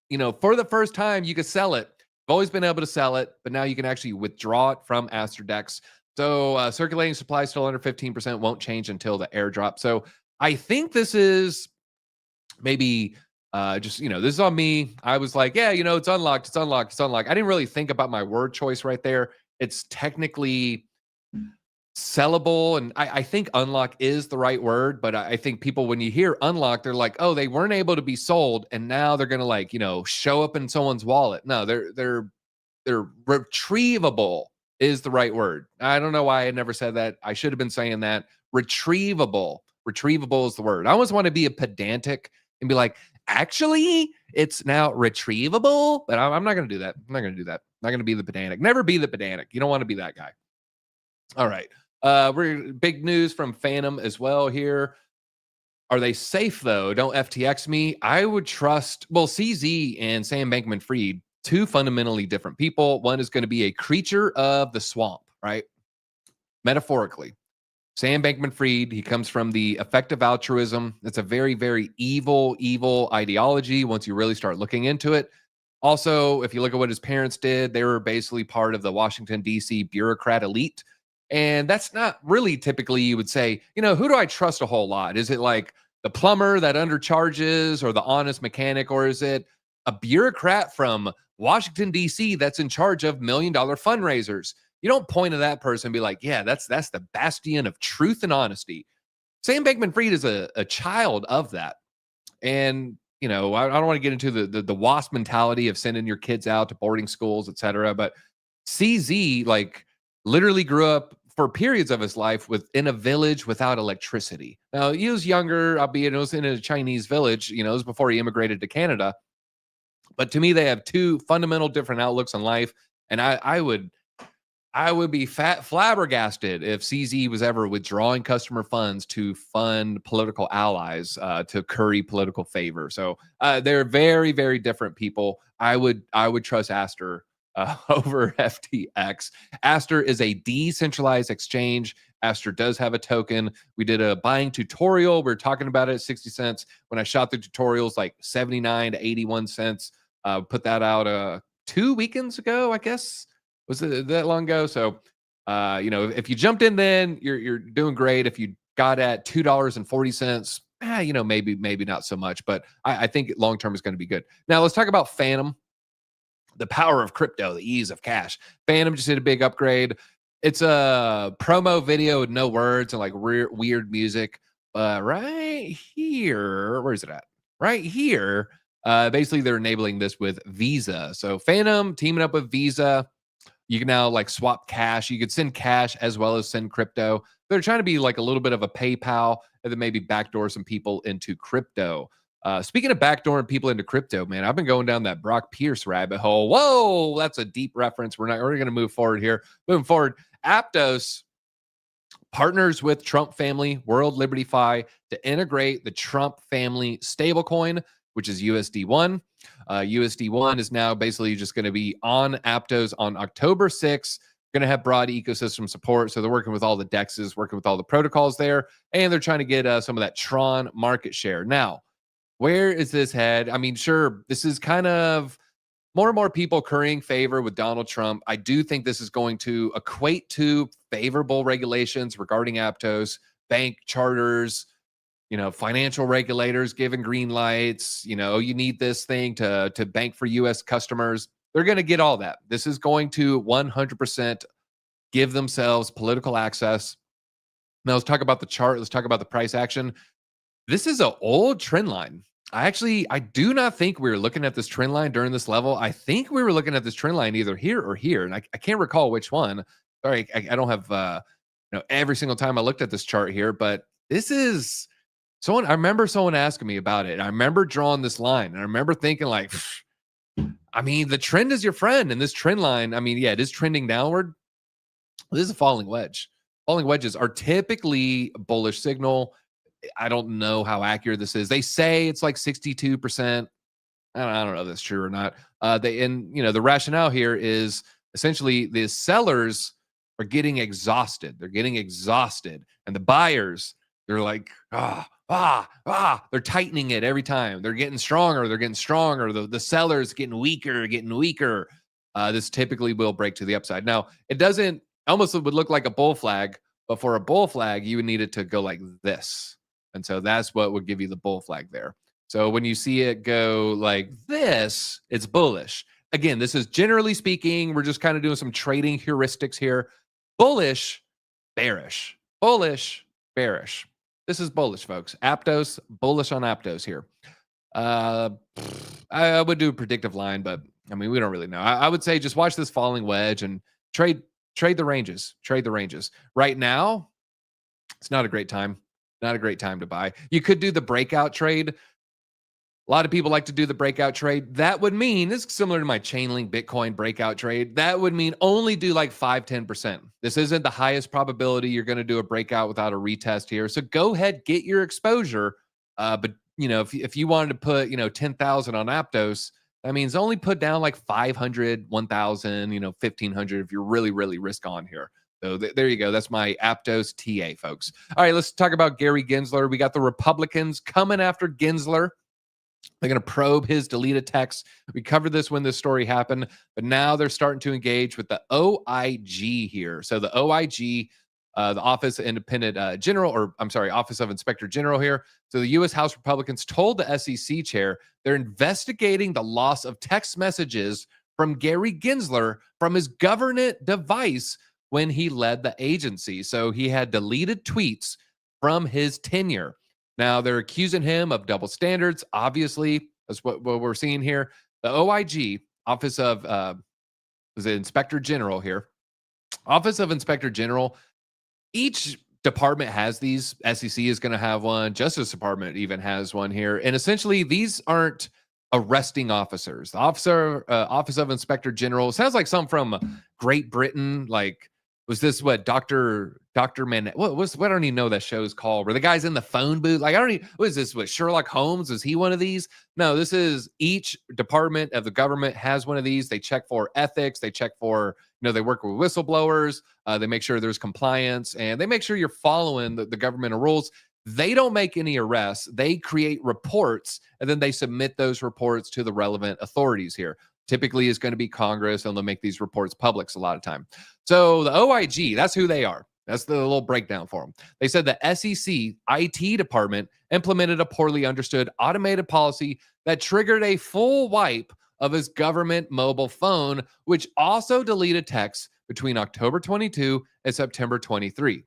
you know, for the first time you could sell it. I've always been able to sell it, but now you can actually withdraw it from Aster Dex. So circulating supply still under 15%, won't change until the airdrop. So I think this is maybe just, you know, this is on me. I was like, yeah, you know, it's unlocked, it's unlocked, it's unlocked. I didn't really think about my word choice right there. It's technically sellable, and I think unlock is the right word, but I think people, when you hear unlock, they're like, oh, they weren't able to be sold and now they're gonna, like, you know, show up in someone's wallet. No, they're retrievable is the right word. I don't know why I never said that. I should have been saying that. Retrievable is the word. I always want to be a pedantic and be like, actually it's now retrievable, but I'm not gonna do that. I'm not gonna do that. I'm not gonna be the pedantic. Never be the pedantic. You don't want to be that guy. All right. We're big news from Phantom as well here. Are they safe though? Don't FTX me. I would trust, well, CZ and Sam Bankman-Fried, two fundamentally different people. One is going to be a creature of the swamp, right? Metaphorically. Sam Bankman-Fried, he comes from the effective altruism. It's a very, very evil ideology once you really start looking into it. Also, if you look at what his parents did, they were basically part of the Washington, D.C. bureaucrat elite. And that's not really typically, you would say, you know, who do I trust a whole lot? Is it like the plumber that undercharges or the honest mechanic? Or is it a bureaucrat from Washington, D.C. that's in charge of $1 million fundraisers? You don't point to that person and be like, yeah, that's the bastion of truth and honesty. Sam Bankman-Fried is a child of that. And, you know, I don't want to get into the WASP mentality of sending your kids out to boarding schools, et cetera. But CZ, like, literally grew up for periods of his life in a village without electricity. Now, he was younger, albeit it was in a Chinese village, you know, it was before he immigrated to Canada. But to me, they have two fundamental different outlooks on life. And I would be flabbergasted if CZ was ever withdrawing customer funds to fund political allies, to curry political favor. So they're very, very different people. I would trust Aster over FTX. Aster is a decentralized exchange. Aster does have a token. We did a buying tutorial. We are talking about it at 60 cents. When I shot the tutorials, like 79 to 81 cents. Put that out 2 weekends ago, I guess. Was it that long ago? So, you know, if you jumped in then, you're doing great. If you got at $2.40, you know, maybe not so much. But I think long-term is going to be good. Now, let's talk about Phantom. The power of crypto, the ease of cash. Phantom just did a big upgrade. It's a promo video with no words and like weird music. Right here, where is it at? Right here. Basically, they're enabling this with Visa. So Phantom teaming up with Visa. You can now like swap cash. You could send cash as well as send crypto. They're trying to be like a little bit of a PayPal and then maybe backdoor some people into crypto. Speaking of backdooring people into crypto, man, I've been going down that Brock Pierce rabbit hole. Whoa, that's a deep reference. We're going to move forward here. Moving forward, Aptos partners with Trump Family World Liberty Fi to integrate the Trump Family stablecoin, which is USD1. USD1 is now basically just going to be on Aptos on October 6th. going to have broad ecosystem support. So they're working with all the DEXs, working with all the protocols there, and they're trying to get some of that Tron market share. Now, where is this head? I mean, sure, this is kind of more and more people currying favor with Donald Trump. I do think this is going to equate to favorable regulations regarding Aptos, bank charters, financial regulators giving green lights. You need this thing to bank for U.S. customers. They're going to get all that. This is going to 100% give themselves political access. Now, let's talk about the chart. Let's talk about the price action. This is an old trend line. I do not think we were looking at this trend line during this level. I think we were looking at this trend line either here or here, and I can't recall which one. Sorry, I don't have every single time I looked at this chart here, but this is someone. I remember someone asking me about it. And I remember drawing this line, and I remember thinking like, I mean, the trend is your friend, and this trend line. I mean, yeah, it is trending downward. This is a falling wedge. Falling wedges are typically a bullish signal. I don't know how accurate this is. They say it's like 62%. I don't know if that's true or not. The rationale here is essentially the sellers are getting exhausted. They're getting exhausted. And the buyers, they're like, they're tightening it every time. They're getting stronger. They're getting stronger. The sellers getting weaker. This typically will break to the upside. Now, it doesn't, almost would look like a bull flag, but for a bull flag, you would need it to go like this. And so that's what would give you the bull flag there. So when you see it go like this, it's bullish. Again, this is generally speaking, we're just kind of doing some trading heuristics here. Bullish, bearish. Bullish, bearish. This is bullish, folks. Aptos, bullish on Aptos here. I would do a predictive line, but I mean, we don't really know. I would say just watch this falling wedge and trade the ranges. Trade the ranges. Right now, it's not a great time. Not a great time to buy. You could do the breakout trade. A lot of people like to do the breakout trade. That would mean, it's similar to my Chainlink Bitcoin breakout trade. That would mean only do like 5-10%. This isn't the highest probability you're going to do a breakout without a retest here. So go ahead, get your exposure. But if you wanted to put 10,000 on Aptos, that means only put down like 500, 1,000, 1,500 if you're really, really risk on here. So there you go. That's my Aptos TA, folks. All right, let's talk about Gary Gensler. We got the Republicans coming after Gensler. They're going to probe his deleted texts. We covered this when this story happened, but now they're starting to engage with the OIG here. So the OIG, the Office of Independent General, or I'm sorry, Office of Inspector General here. So the U.S. House Republicans told the SEC chair they're investigating the loss of text messages from Gary Gensler from his government device when he led the agency. So he had deleted tweets from his tenure. Now they're accusing him of double standards. Obviously, that's what we're seeing here. The OIG, Office of was it Inspector General here. Office of Inspector General. Each department has these. SEC is going to have one. Justice Department even has one here. And essentially, these aren't arresting officers. The Office of Inspector General sounds like some from Great Britain. Like, was this what Dr. Man? What I don't even know that show's called. Where the guy's in the phone booth? Like, I don't even. What is this? What, Sherlock Holmes? Is he one of these? No, this is each department of the government has one of these. They check for ethics. They check for, they work with whistleblowers. They make sure there's compliance, and they make sure you're following the governmental rules. They don't make any arrests. They create reports, and then they submit those reports to the relevant authorities here. Typically, it's going to be Congress, and they'll make these reports public a lot of time. So the OIG, that's who they are. That's the little breakdown for them. They said the SEC IT department implemented a poorly understood automated policy that triggered a full wipe of his government mobile phone, which also deleted texts between October 22 and September 23.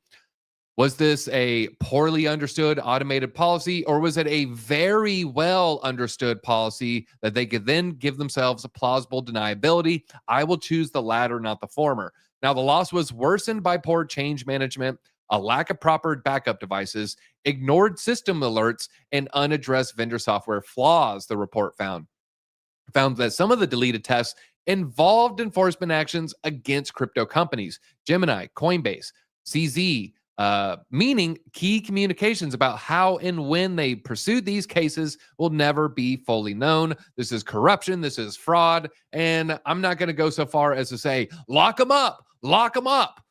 Was this a poorly understood automated policy, or was it a very well understood policy that they could then give themselves a plausible deniability? I will choose the latter, not the former. Now, the loss was worsened by poor change management, a lack of proper backup devices, ignored system alerts, and unaddressed vendor software flaws, the report found. Found that some of the deleted tests involved enforcement actions against crypto companies, Gemini, Coinbase, CZ, meaning key communications about how and when they pursued these cases will never be fully known. This is corruption. This is fraud. And I'm not going to go so far as to say, lock them up, lock them up.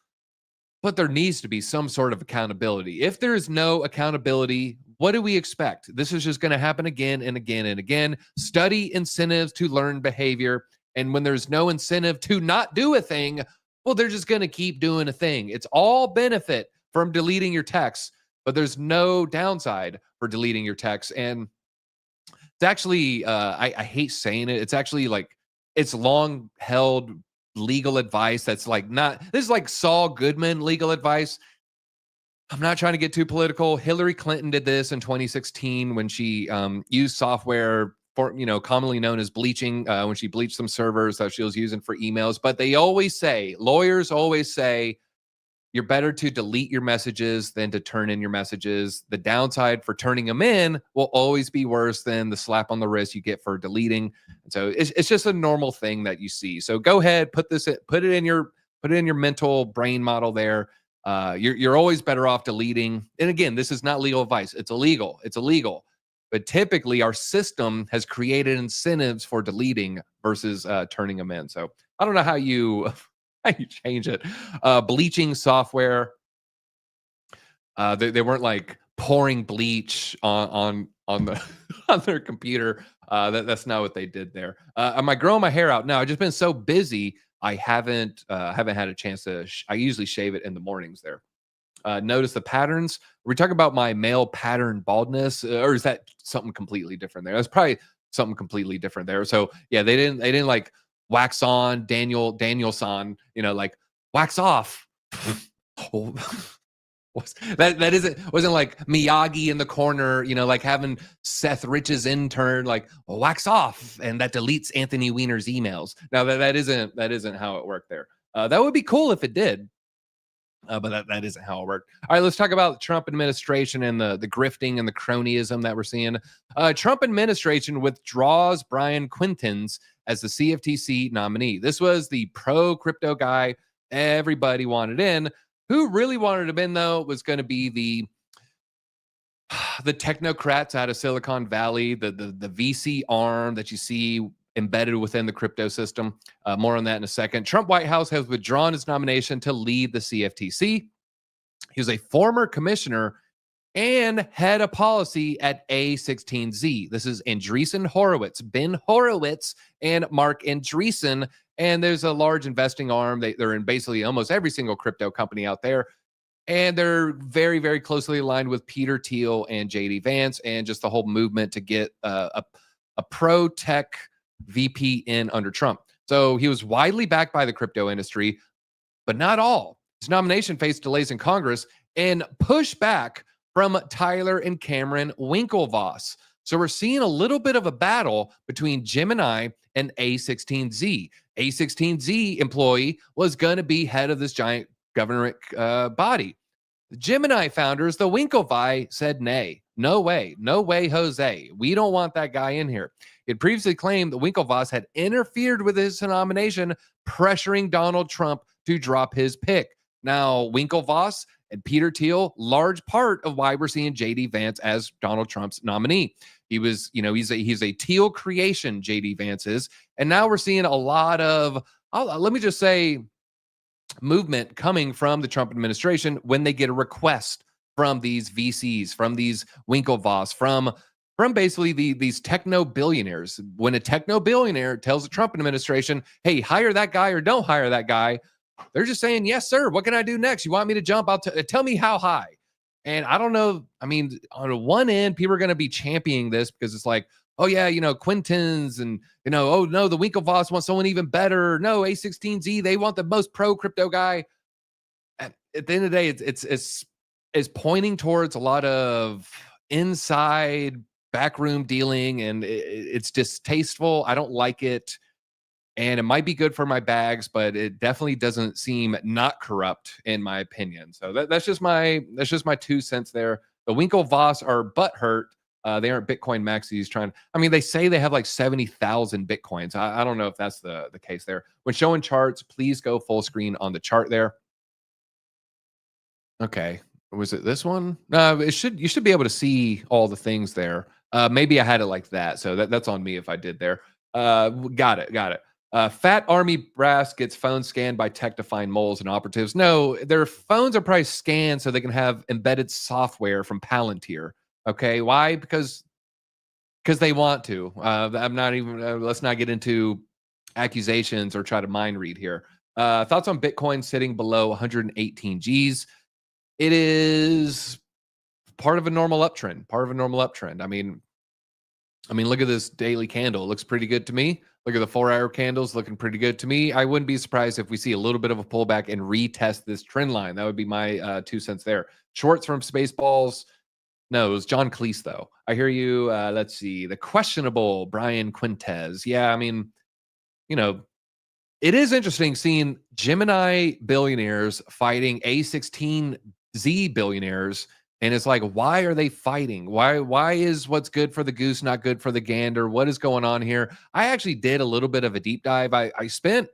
But there needs to be some sort of accountability. If there is no accountability, what do we expect? This is just going to happen again and again and again. Study incentives to learn behavior. And when there's no incentive to not do a thing, well, they're just going to keep doing a thing. It's all benefit from deleting your text, but there's no downside for deleting your text. And it's actually, I hate saying it. It's actually like, it's long held legal advice that's like not, this is like Saul Goodman legal advice. I'm not trying to get too political. Hillary Clinton did this in 2016 when she used software for, commonly known as bleaching, when she bleached some servers that she was using for emails. But they always say, lawyers always say, you're better to delete your messages than to turn in your messages. The downside for turning them in will always be worse than the slap on the wrist you get for deleting. And so it's just a normal thing that you see. So go ahead, put it in your mental brain model there. You're always better off deleting. And again, this is not legal advice. It's illegal. It's illegal. But typically our system has created incentives for deleting versus turning them in. So I don't know how you change it. Bleaching software. They weren't like pouring bleach on the on their computer. That's not what they did there. Am I growing my hair out? No, I've just been so busy. I haven't had a chance to. I usually shave it in the mornings there. Notice the patterns. Are we talking about my male pattern baldness, or is that something completely different there? That's probably something completely different there. So yeah, they didn't like wax on Danielson, like wax off. Oh, wasn't like Miyagi in the corner, like having Seth Rich's intern like wax off, and that deletes Anthony Weiner's emails. Now that isn't how it worked there. That would be cool if it did. But that isn't how it worked. All right, let's talk about the Trump administration and the grifting and the cronyism that we're seeing. Trump administration withdraws Brian Quintins as the CFTC nominee. This was the pro-crypto guy everybody wanted in. Who really wanted him in, though, was going to be the technocrats out of Silicon Valley, the VC arm that you see embedded within the crypto system. More on that in a second. Trump White House has withdrawn his nomination to lead the CFTC. He was a former commissioner and head of policy at A16Z. This is Andreessen Horowitz, Ben Horowitz, and Mark Andreessen. And there's a large investing arm. They're in basically almost every single crypto company out there. And they're very, very closely aligned with Peter Thiel and JD Vance and just the whole movement to get a pro-tech VP in under Trump. So he was widely backed by the crypto industry, but not all. His nomination faced delays in Congress and pushback from Tyler and Cameron Winklevoss. So we're seeing a little bit of a battle between Gemini and A16Z. A16Z employee was going to be head of this giant government body. The Gemini founders, the Winklevi, said nay. No way, Jose. We don't want that guy in here. He had previously claimed that Winklevoss had interfered with his nomination, pressuring Donald Trump to drop his pick. Now, Winklevoss and Peter Thiel, large part of why we're seeing JD Vance as Donald Trump's nominee. He was, he's a Thiel creation, JD Vance is. And now we're seeing a lot of, let me just say, movement coming from the Trump administration when they get a request from these VCs, from these Winklevoss, from basically these techno billionaires. When a techno billionaire tells the Trump administration, hey, hire that guy or don't hire that guy, they're just saying, yes, sir. What can I do next? You want me to jump out? Tell me how high. And I don't know. I mean, on one end, people are going to be championing this because it's like, oh, yeah, Quintins and, oh, no, the Winklevoss wants someone even better. No, A16Z, they want the most pro crypto guy. At the end of the day, it's pointing towards a lot of inside backroom dealing, and it's distasteful. I don't like it. And it might be good for my bags, but it definitely doesn't seem not corrupt in my opinion. So that's just my 2 cents there. The Winklevoss are butthurt. They aren't Bitcoin maxis they say they have like 70,000 Bitcoins. I don't know if that's the case there. When showing charts, please go full screen on the chart there. Okay. Was it this one? You should be able to see all the things there. Maybe I had it like that. So that's on me if I did there. Got it. Fat Army Brass gets phone scanned by tech to find moles and operatives. No, their phones are probably scanned so they can have embedded software from Palantir. Okay, why? Because they want to. I'm not even. Let's not get into accusations or try to mind read here. Thoughts on Bitcoin sitting below 118 Gs? It is part of a normal uptrend. Part of a normal uptrend. I mean, look at this daily candle. It looks pretty good to me. Look at the 4-hour candles looking pretty good to me. I wouldn't be surprised if we see a little bit of a pullback and retest this trend line. That would be my 2 cents there. Shorts from Spaceballs. No, it was John Cleese, though. I hear you. Let's see. The questionable Brian Quintez. Yeah, I mean, you know, it is interesting seeing Gemini billionaires fighting A16Z billionaires. And it's like, why are they fighting? Why is what's good for the goose not good for the gander? What is going on here? I actually did a little bit of a deep dive. I spent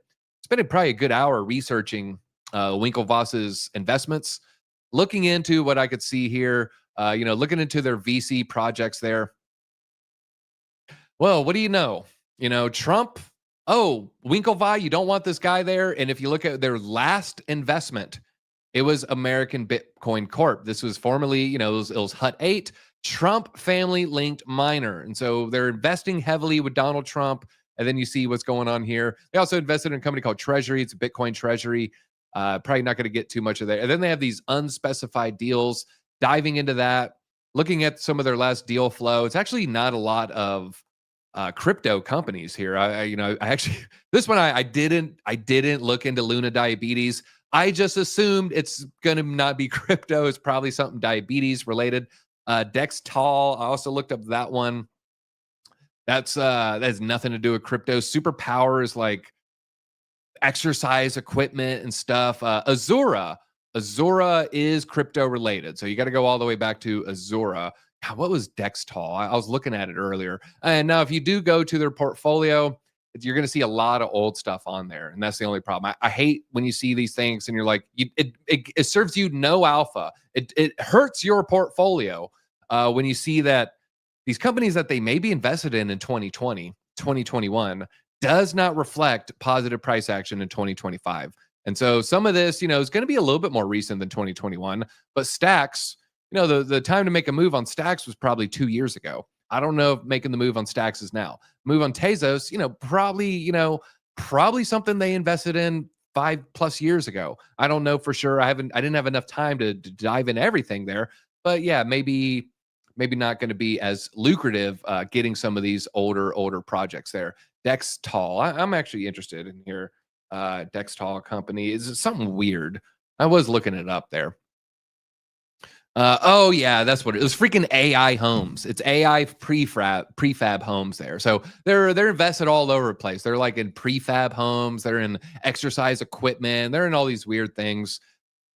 probably a good hour researching Winklevoss's investments, looking into what I could see here, looking into their VC projects there. Well, what do you know? Trump, Winklevi, you don't want this guy there. And if you look at their last investment, it was American Bitcoin Corp. This was formerly, it was Hut 8, Trump family linked miner. And so they're investing heavily with Donald Trump. And then you see what's going on here. They also invested in a company called Treasury. It's a Bitcoin Treasury. Probably not going to get too much of that. And then they have these unspecified deals, diving into that, looking at some of their last deal flow. It's actually not a lot of crypto companies here. I actually, this one I didn't look into Luna Diabetes. I just assumed it's going to not be crypto. It's probably something diabetes related. Dextal, I also looked up that one. That has nothing to do with crypto. Superpower is like exercise equipment and stuff. Azura is crypto related. So you got to go all the way back to Azura. God, what was Dextal? I was looking at it earlier. And now if you do go to their portfolio, you're going to see a lot of old stuff on there. And that's the only problem. I hate when you see these things and you're like, it serves you no alpha. It hurts your portfolio when you see that these companies that they may be invested in 2020, 2021 does not reflect positive price action in 2025. And so some of this, is going to be a little bit more recent than 2021. But Stacks, the time to make a move on Stacks was probably 2 years ago. I don't know if making the move on Stacks is now. Move on Tezos, probably something they invested in 5+ years ago. I don't know for sure. I didn't have enough time to dive in everything there. But yeah, maybe not going to be as lucrative getting some of these older projects there. Dextal, I'm actually interested in here. Dextal company is something weird. I was looking it up there. Oh yeah, that's what it was. Freaking AI homes. It's AI prefab homes there. So they're invested all over the place. They're like in prefab homes. They're in exercise equipment. They're in all these weird things.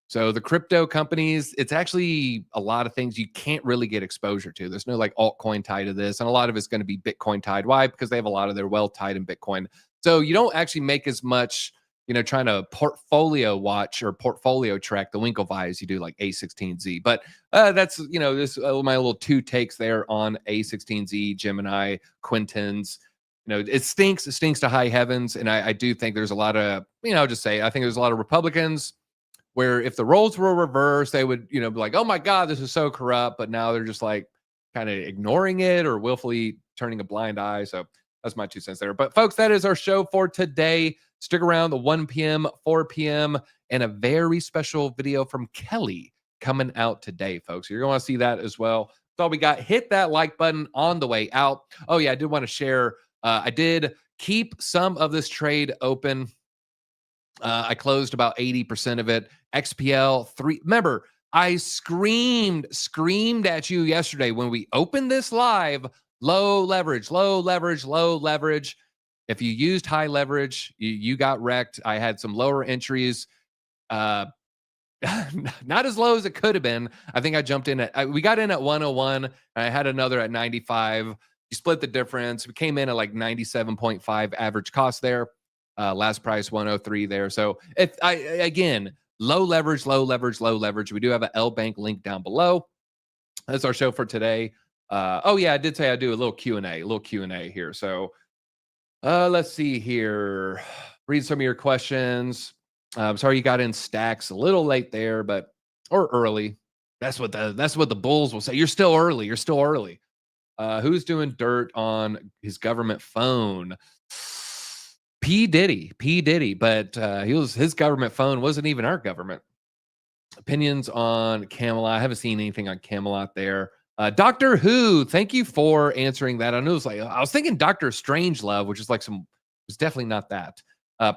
So the crypto companies, it's actually a lot of things you can't really get exposure to. There's no like altcoin tied to this, and a lot of it's going to be Bitcoin tied. Why? Because they have a lot of their wealth tied in Bitcoin. So you don't actually make as much, trying to portfolio watch or portfolio track the Winklevi as you do like A16Z. But that's, this my little 2 takes there on A16Z, Gemini, Quintins. It stinks. It stinks to high heavens. And I do think there's a lot of, I think there's a lot of Republicans where if the roles were reversed, they would, be like, oh my God, this is so corrupt. But now they're just like kind of ignoring it or willfully turning a blind eye. So that's my 2 cents there. But folks, that is our show for today. Stick around, the 1 p.m., 4 p.m., and a very special video from Kelly coming out today, folks. You're going to see that as well. That's all we got. Hit that like button on the way out. Oh, yeah, I did want to share. I did keep some of this trade open. I closed about 80% of it. XPL 3. Remember, I screamed at you yesterday when we opened this live. Low leverage, low leverage, low leverage. If you used high leverage, you got wrecked. I had some lower entries. Not as low as it could have been. I think I jumped in we got in at 101. And I had another at 95. You split the difference. We came in at like 97.5 average cost there. Last price 103 there. So again, low leverage, low leverage, low leverage. We do have an L Bank link down below. That's our show for today. Oh yeah, I did say I do a little Q&A here. So Let's see here. Read some of your questions. I'm sorry you got in stacks a little late there, or early. That's what the bulls will say. You're still early. You're still early. Who's doing dirt on his government phone? P. Diddy, but his government phone wasn't even our government. Opinions on Camelot. I haven't seen anything on Camelot there. Doctor Who, thank you for answering that. I know I was thinking Doctor Strangelove, which is it's definitely not that.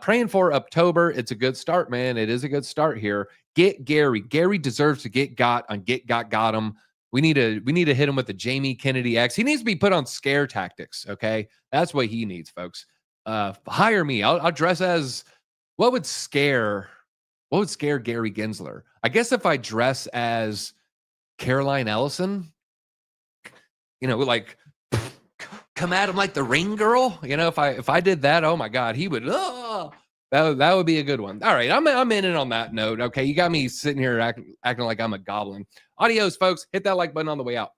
Praying for October. It's a good start, man. It is a good start here. Get Gary. Gary deserves to get got on Get Got him. We need to hit him with the Jamie Kennedy X. He needs to be put on scare tactics. Okay, that's what he needs, folks. Hire me. I'll dress as what would scare Gary Gensler? I guess if I dress as Caroline Ellison, like come at him like the Ring Girl. If I did that, oh my God, he would. That would be a good one. All right, I'm in it on that note. Okay, you got me sitting here acting like I'm a goblin. Adios, folks. Hit that like button on the way out.